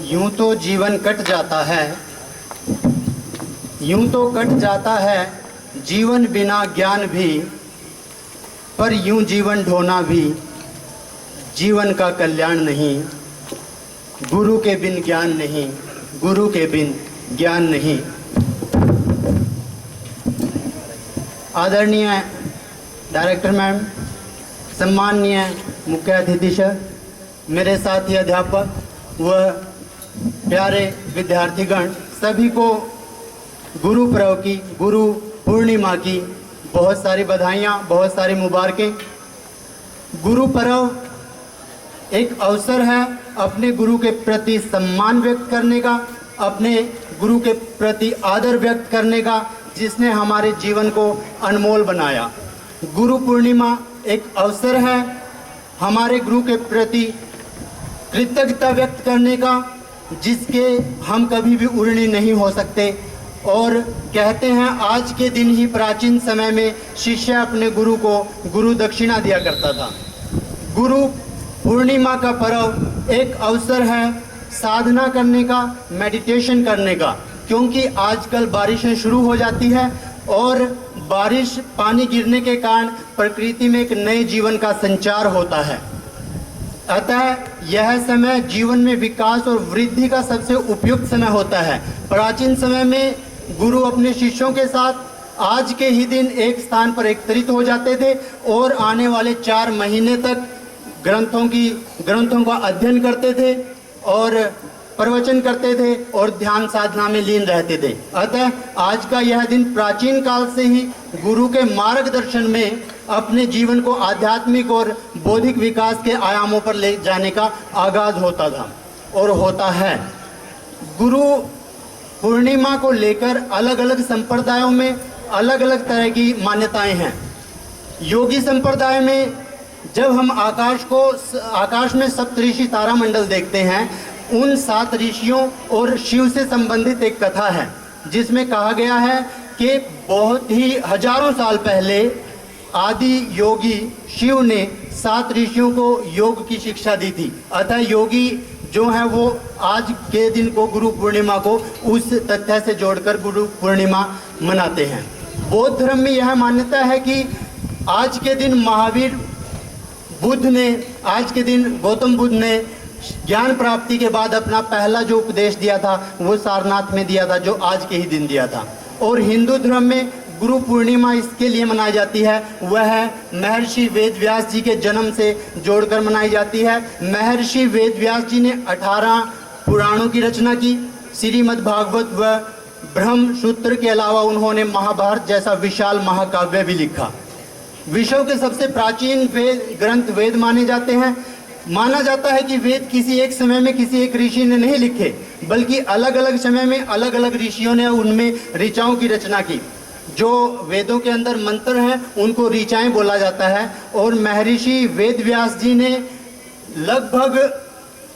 यूं तो जीवन कट जाता है, यूं तो कट जाता है जीवन बिना ज्ञान भी, पर यूं जीवन ढोना भी जीवन का कल्याण नहीं। गुरु के बिन ज्ञान नहीं, गुरु के बिन ज्ञान नहीं। आदरणीय डायरेक्टर मैम, सम्माननीय मुख्य अतिथि सर, मेरे साथी अध्यापक व प्यारे विद्यार्थीगण, सभी को गुरु पर्व की, गुरु पूर्णिमा की बहुत सारी बधाइयाँ, बहुत सारी मुबारकें। गुरु पर्व एक अवसर है अपने गुरु के प्रति सम्मान व्यक्त करने का, अपने गुरु के प्रति आदर व्यक्त करने का, जिसने हमारे जीवन को अनमोल बनाया। गुरु पूर्णिमा एक अवसर है हमारे गुरु के प्रति कृतज्ञता व्यक्त करने का, जिसके हम कभी भी ऋणी नहीं हो सकते। और कहते हैं आज के दिन ही प्राचीन समय में शिष्य अपने गुरु को गुरु दक्षिणा दिया करता था। गुरु पूर्णिमा का पर्व एक अवसर है साधना करने का, मेडिटेशन करने का, क्योंकि आजकल बारिशें शुरू हो जाती है और बारिश, पानी गिरने के कारण प्रकृति में एक नए जीवन का संचार होता है। अतः यह समय जीवन में विकास और वृद्धि का सबसे उपयुक्त समय होता है। प्राचीन समय में गुरु अपने शिष्यों के साथ आज के ही दिन एक स्थान पर एकत्रित हो जाते थे और आने वाले 4 महीने तक ग्रंथों का अध्ययन करते थे और प्रवचन करते थे और ध्यान साधना में लीन रहते थे। अतः आज का यह दिन प्राचीन काल से ही गुरु के मार्गदर्शन में अपने जीवन को आध्यात्मिक और बौद्धिक विकास के आयामों पर ले जाने का आगाज होता था और होता है। गुरु पूर्णिमा को लेकर अलग अलग संप्रदायों में अलग अलग तरह की मान्यताएं हैं। योगी संप्रदाय में जब हम आकाश में सप्तऋषि तारामंडल देखते हैं, उन 7 ऋषियों और शिव से संबंधित एक कथा है, जिसमें कहा गया है कि बहुत ही हजारों साल पहले आदि योगी शिव ने 7 ऋषियों को योग की शिक्षा दी थी। अतः योगी जो है वो आज के दिन को, गुरु पूर्णिमा को, उस तथ्य से जोड़कर गुरु पूर्णिमा मनाते हैं। बौद्ध धर्म में यह मान्यता है कि आज के दिन महावीर बुद्ध ने, आज के दिन गौतम बुद्ध ने ज्ञान प्राप्ति के बाद अपना पहला जो उपदेश दिया था वो सारनाथ में दिया था, जो आज के ही दिन दिया था। और हिंदू धर्म में गुरु पूर्णिमा इसके लिए मनाई जाती है, वह महर्षि वेद व्यास जी के जन्म से जोड़कर मनाई जाती है। महर्षि वेद व्यास जी ने 18 पुराणों की रचना की। श्रीमद् भागवत व ब्रह्म सूत्र के अलावा उन्होंने महाभारत जैसा विशाल महाकाव्य भी लिखा। विश्व के सबसे प्राचीन ग्रंथ वेद माने जाते हैं। माना जाता है कि वेद किसी एक समय में किसी एक ऋषि ने नहीं लिखे, बल्कि अलग अलग समय में अलग अलग ऋषियों ने उनमें ऋचाओं की रचना की। जो वेदों के अंदर मंत्र हैं उनको ऋचाएं बोला जाता है। और महर्षि वेद व्यास जी ने लगभग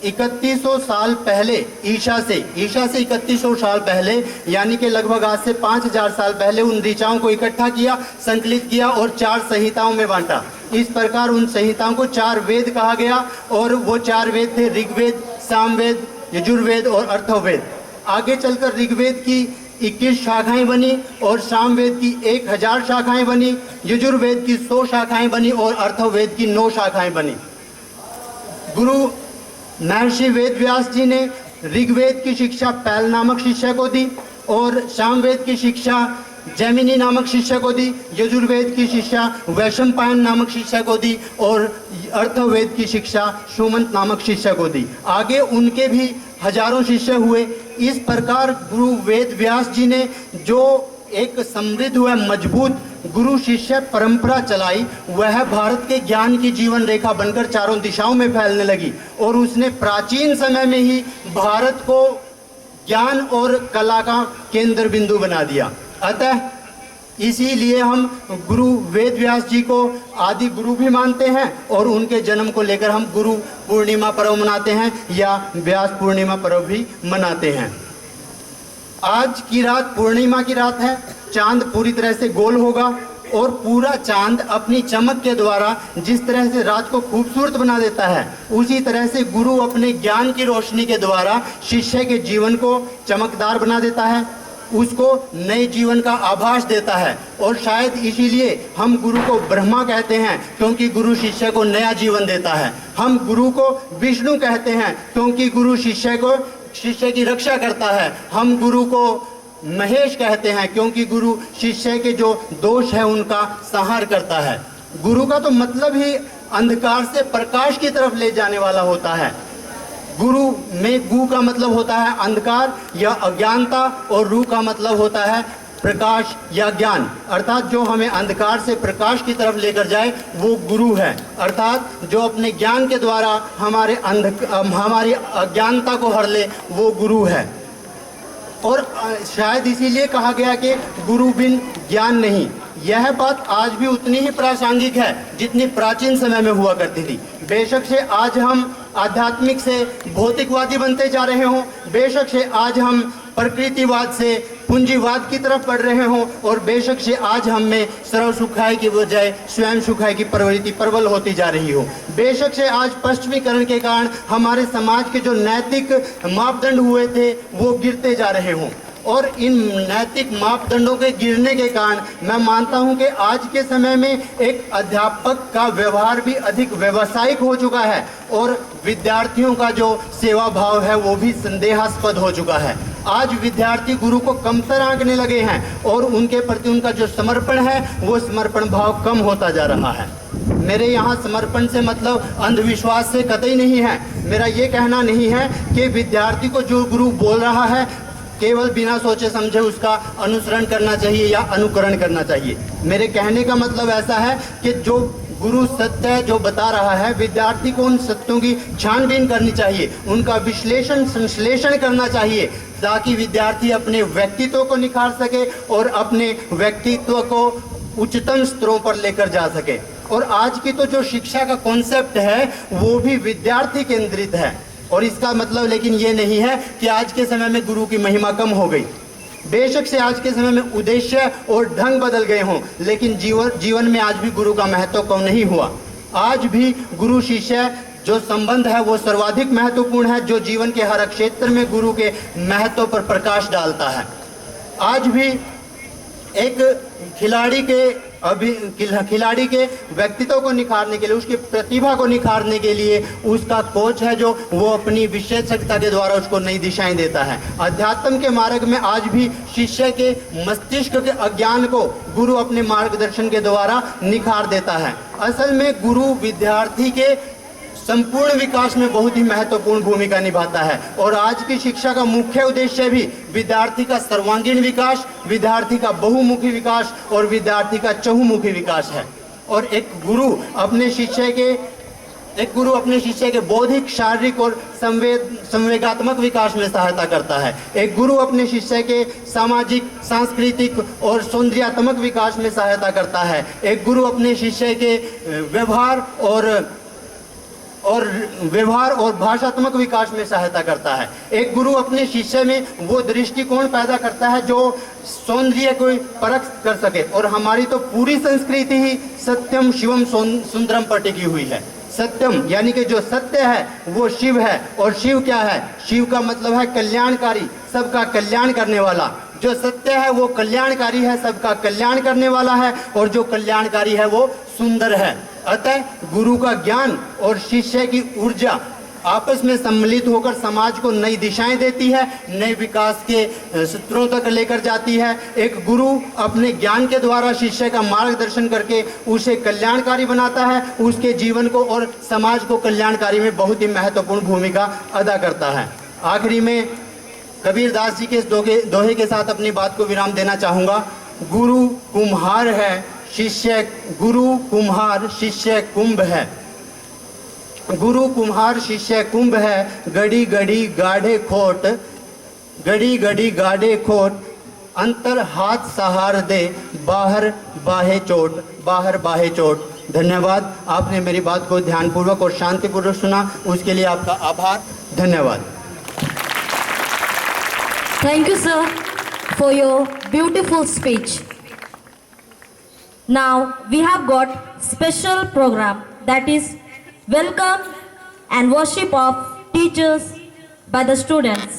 3100 साल पहले, ईशा से 3100 साल पहले, यानी कि लगभग आज से 5000 साल पहले उन ऋचाओं को इकट्ठा किया, संकलित किया और 4 संहिताओं में बांटा। इस प्रकार उन संहिताओं को 4 वेद कहा गया और वो 4 वेद थे ऋग्वेद, सामवेद, यजुर्वेद और अथर्ववेद। आगे चलकर ऋग्वेद की 21 शाखाएं बनी और सामवेद की 1000 शाखाएं बनी, यजुर्वेद की 100 शाखाएं बनी और अथर्ववेद की 9 शाखाएं बनी। गुरु महर्षि वेद व्यास जी ने ऋग्वेद की शिक्षा पैल नामक शिष्य को दी और सामवेद की शिक्षा जैमिनी नामक शिष्य को दी, यजुर्वेद की शिक्षा वैशंपायन नामक शिष्य को दी और अथर्ववेद की शिक्षा सुमंत नामक शिष्य को दी। आगे उनके भी हजारों शिष्य हुए। इस प्रकार गुरु वेद व्यास जी ने जो एक समृद्ध व मजबूत गुरु शिष्य परंपरा चलाई, वह भारत के ज्ञान की जीवन रेखा बनकर चारों दिशाओं में फैलने लगी और उसने प्राचीन समय में ही भारत को ज्ञान और कला का केंद्र बिंदु बना दिया। अतः इसीलिए हम गुरु वेद व्यास जी को आदि गुरु भी मानते हैं और उनके जन्म को लेकर हम गुरु पूर्णिमा पर्व मनाते हैं या व्यास पूर्णिमा पर्व भी मनाते हैं। आज की रात पूर्णिमा की रात है, चांद पूरी तरह से गोल होगा और पूरा चांद अपनी चमक के द्वारा जिस तरह से रात को खूबसूरत बना देता है, उसी तरह से गुरु अपने ज्ञान की रोशनी के द्वारा शिष्य के जीवन को चमकदार बना देता है, उसको नए जीवन का आभास देता है। और शायद इसीलिए हम गुरु को ब्रह्मा कहते हैं, क्योंकि गुरु शिष्य को नया जीवन देता है। हम गुरु को विष्णु कहते हैं, क्योंकि गुरु शिष्य की रक्षा करता है। हम गुरु को महेश कहते हैं, क्योंकि गुरु शिष्य के जो दोष है उनका संहार करता है। गुरु का तो मतलब ही अंधकार से प्रकाश की तरफ ले जाने वाला होता है। गुरु में गु का मतलब होता है अंधकार या अज्ञानता, और रू का मतलब होता है प्रकाश या ज्ञान, अर्थात जो हमें अंधकार से प्रकाश की तरफ लेकर जाए वो गुरु है। अर्थात जो अपने ज्ञान के द्वारा हमारी अज्ञानता को हर ले वो गुरु है। और शायद इसीलिए कहा गया कि गुरु बिन ज्ञान नहीं। यह बात आज भी उतनी ही प्रासंगिक है जितनी प्राचीन समय में हुआ करती थी। बेशक से आज हम आध्यात्मिक से भौतिकवादी बनते जा रहे हों, बेशक से आज हम प्रकृतिवाद से पूंजीवाद की तरफ बढ़ रहे हों, और बेशक से आज हम में सर्व सुखाय की बजाय स्वयं सुखाय की प्रवृत्ति प्रबल होती जा रही हो, बेशक से आज पश्चिमीकरण के कारण हमारे समाज के जो नैतिक मापदंड हुए थे वो गिरते जा रहे हों। और इन नैतिक मापदंडों के गिरने के कारण मैं मानता हूं कि आज के समय में एक अध्यापक का व्यवहार भी अधिक व्यावसायिक हो चुका है, और विद्यार्थियों का जो सेवा भाव है वो भी संदेहास्पद हो चुका है। आज विद्यार्थी गुरु को कमतर आंकने लगे हैं, और उनके प्रति उनका जो समर्पण है वो समर्पण भाव कम होता जा रहा है। मेरे यहाँ समर्पण से मतलब अंधविश्वास से कतई नहीं है। मेरा ये कहना नहीं है कि विद्यार्थी को जो गुरु बोल रहा है केवल बिना सोचे समझे उसका अनुसरण करना चाहिए या अनुकरण करना चाहिए। मेरे कहने का मतलब ऐसा है कि जो गुरु सत्य जो बता रहा है, विद्यार्थी को उन सत्यों की छानबीन करनी चाहिए, उनका विश्लेषण संश्लेषण करना चाहिए, ताकि विद्यार्थी अपने व्यक्तित्व को निखार सके और अपने व्यक्तित्व को उच्चतम स्तरों पर लेकर जा सके। और आज की तो जो शिक्षा का कॉन्सेप्ट है वो भी विद्यार्थी केंद्रित है। और इसका मतलब लेकिन ये नहीं है कि आज के समय में गुरु की महिमा कम हो गई। बेशक से आज के समय में उद्देश्य और ढंग बदल गए हों, लेकिन जीवन में आज भी गुरु का महत्व कम नहीं हुआ। आज भी गुरु शिष्य जो संबंध है वो सर्वाधिक महत्वपूर्ण है, जो जीवन के हर क्षेत्र में गुरु के महत्व पर प्रकाश डालता है। आज भी एक खिलाड़ी के व्यक्तित्व को निखारने के लिए, उसकी प्रतिभा को निखारने के लिए उसका कोच है जो वो अपनी विशेषज्ञता के द्वारा उसको नई दिशाएं देता है। अध्यात्म के मार्ग में आज भी शिष्य के मस्तिष्क के अज्ञान को गुरु अपने मार्गदर्शन के द्वारा निखार देता है। असल में गुरु विद्यार्थी के संपूर्ण विकास में बहुत ही महत्वपूर्ण भूमिका निभाता है, और आज की शिक्षा का मुख्य उद्देश्य भी विद्यार्थी का सर्वांगीण विकास, विद्यार्थी का बहुमुखी विकास और विद्यार्थी का चहुमुखी विकास है। और एक गुरु अपने शिष्य के बौद्धिक, शारीरिक और संवेगात्मक विकास में सहायता करता है। एक गुरु अपने शिष्य के सामाजिक, सांस्कृतिक और सौंदर्यात्मक विकास में सहायता करता है। एक गुरु अपने शिष्य के व्यवहार और भाषात्मक विकास में सहायता करता है। एक गुरु अपने शिष्य में वो दृष्टिकोण पैदा करता है जो सौंदर्य को परख कर सके। और हमारी तो पूरी संस्कृति ही सत्यम शिवम सुंदरम पर टिकी हुई है। सत्यम यानी कि जो सत्य है वो शिव है, और शिव क्या है? शिव का मतलब है कल्याणकारी, सबका कल्याण करने वाला। जो सत्य है वो कल्याणकारी है, सबका कल्याण करने वाला है, और जो कल्याणकारी है वो सुंदर है। अतः गुरु का ज्ञान और शिष्य की ऊर्जा आपस में सम्मिलित होकर समाज को नई दिशाएं देती है, नए विकास के सूत्रों तक लेकर जाती है। एक गुरु अपने ज्ञान के द्वारा शिष्य का मार्गदर्शन करके उसे कल्याणकारी बनाता है, उसके जीवन को और समाज को कल्याणकारी में बहुत ही महत्वपूर्ण भूमिका अदा करता है। आखिरी में कबीरदास जी के दोहे के साथ अपनी बात को विराम देना चाहूँगा। गुरु कुम्हार है, गुरु कुम्हार शिष्य कुंभ है। गुरु कुम्हार शिष्य कुंभ है, गड़ी गड़ी गाढ़े खोट, गड़ी गड़ी गाढ़े खोट, अंतर हाथ सहार दे, बाहर बाहे चोट, बाहर बाहे चोट। धन्यवाद। आपने मेरी बात को ध्यानपूर्वक और शांतिपूर्वक सुना, उसके लिए आपका आभार। धन्यवाद। Thank you, sir, for your beautiful speech. Now we have got special program that is welcome and worship of teachers by the students.